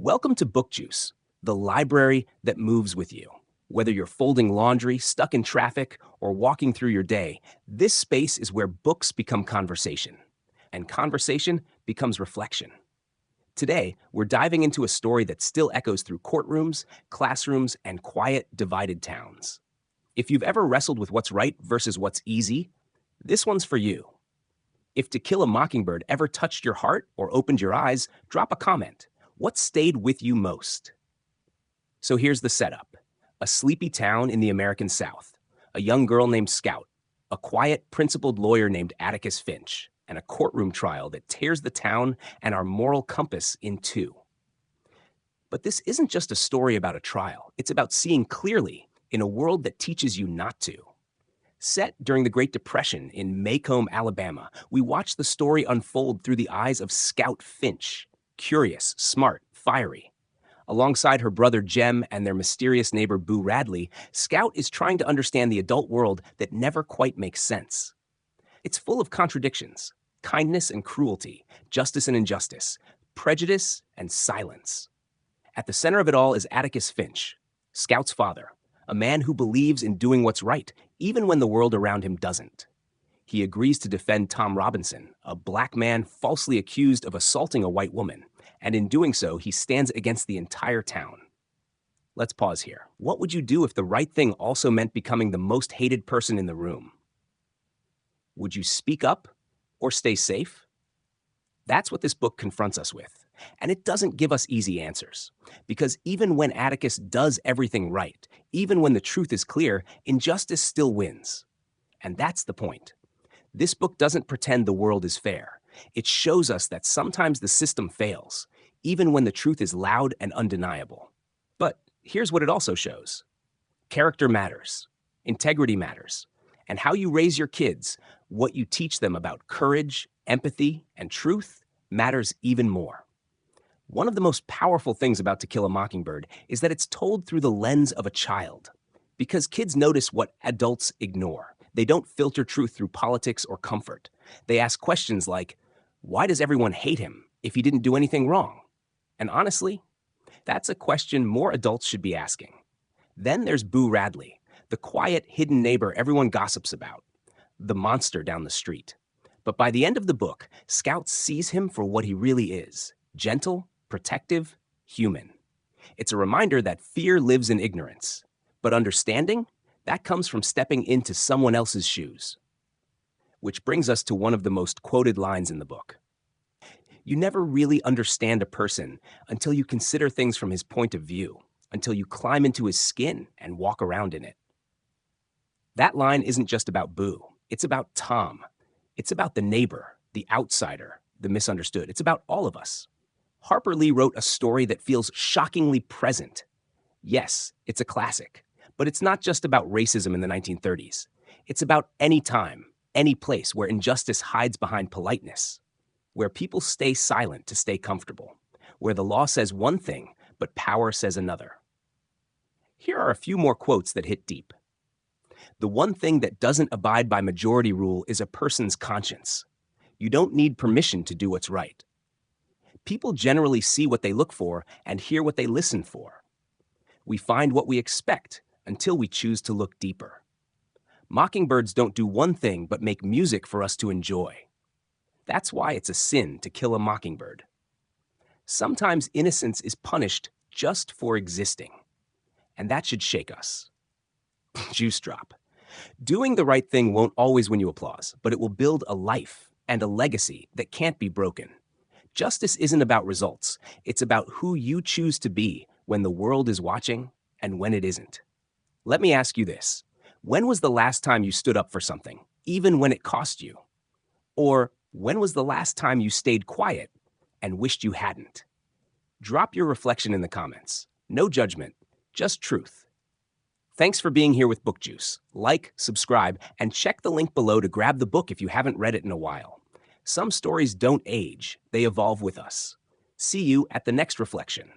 Welcome to BookJuice, the library that moves with you. Whether you're folding laundry, stuck in traffic, or walking through your day, this space is where books become conversation, and conversation becomes reflection. Today, we're diving into a story that still echoes through courtrooms, classrooms, and quiet, divided towns. If you've ever wrestled with what's right versus what's easy, this one's for you. If To Kill a Mockingbird ever touched your heart or opened your eyes, drop a comment. What stayed with you most? So here's the setup. A sleepy town in the American South, a young girl named Scout, a quiet, principled lawyer named Atticus Finch, and a courtroom trial that tears the town and our moral compass in two. But this isn't just a story about a trial. It's about seeing clearly in a world that teaches you not to. Set during the Great Depression in Macomb, Alabama, we watch the story unfold through the eyes of Scout Finch, curious, smart, fiery. Alongside her brother Jem and their mysterious neighbor Boo Radley, Scout is trying to understand the adult world that never quite makes sense. It's full of contradictions, kindness and cruelty, justice and injustice, prejudice and silence. At the center of it all is Atticus Finch, Scout's father, a man who believes in doing what's right, even when the world around him doesn't. He agrees to defend Tom Robinson, a black man falsely accused of assaulting a white woman, and in doing so, he stands against the entire town. Let's pause here. What would you do if the right thing also meant becoming the most hated person in the room? Would you speak up or stay safe? That's what this book confronts us with. And it doesn't give us easy answers. Because even when Atticus does everything right, even when the truth is clear, injustice still wins. And that's the point. This book doesn't pretend the world is fair. It shows us that sometimes the system fails, even when the truth is loud and undeniable. But here's what it also shows. Character matters. Integrity matters. And how you raise your kids, what you teach them about courage, empathy, and truth matters even more. One of the most powerful things about To Kill a Mockingbird is that it's told through the lens of a child. Because kids notice what adults ignore. They don't filter truth through politics or comfort. They ask questions like, why does everyone hate him if he didn't do anything wrong? And honestly, that's a question more adults should be asking. Then there's Boo Radley, the quiet, hidden neighbor everyone gossips about, the monster down the street. But by the end of the book, Scout sees him for what he really is, gentle, protective, human. It's a reminder that fear lives in ignorance, but understanding, that comes from stepping into someone else's shoes. Which brings us to one of the most quoted lines in the book. You never really understand a person until you consider things from his point of view, until you climb into his skin and walk around in it. That line isn't just about Boo. It's about Tom. It's about the neighbor, the outsider, the misunderstood. It's about all of us. Harper Lee wrote a story that feels shockingly present. Yes, it's a classic, but it's not just about racism in the 1930s. It's about any time, any place where injustice hides behind politeness, where people stay silent to stay comfortable, where the law says one thing, but power says another. Here are a few more quotes that hit deep. The one thing that doesn't abide by majority rule is a person's conscience. You don't need permission to do what's right. People generally see what they look for and hear what they listen for. We find what we expect until we choose to look deeper. Mockingbirds don't do one thing but make music for us to enjoy. That's why it's a sin to kill a mockingbird. Sometimes innocence is punished just for existing, and that should shake us. Juice drop. Doing the right thing won't always win you applause, but it will build a life and a legacy that can't be broken. Justice isn't about results. It's about who you choose to be when the world is watching and when it isn't. Let me ask you this. When was the last time you stood up for something, even when it cost you? Or when was the last time you stayed quiet and wished you hadn't? Drop your reflection in the comments. No judgment, just truth. Thanks for being here with BookJuice. Like, subscribe, and check the link below to grab the book if you haven't read it in a while. Some stories don't age, they evolve with us. See you at the next reflection.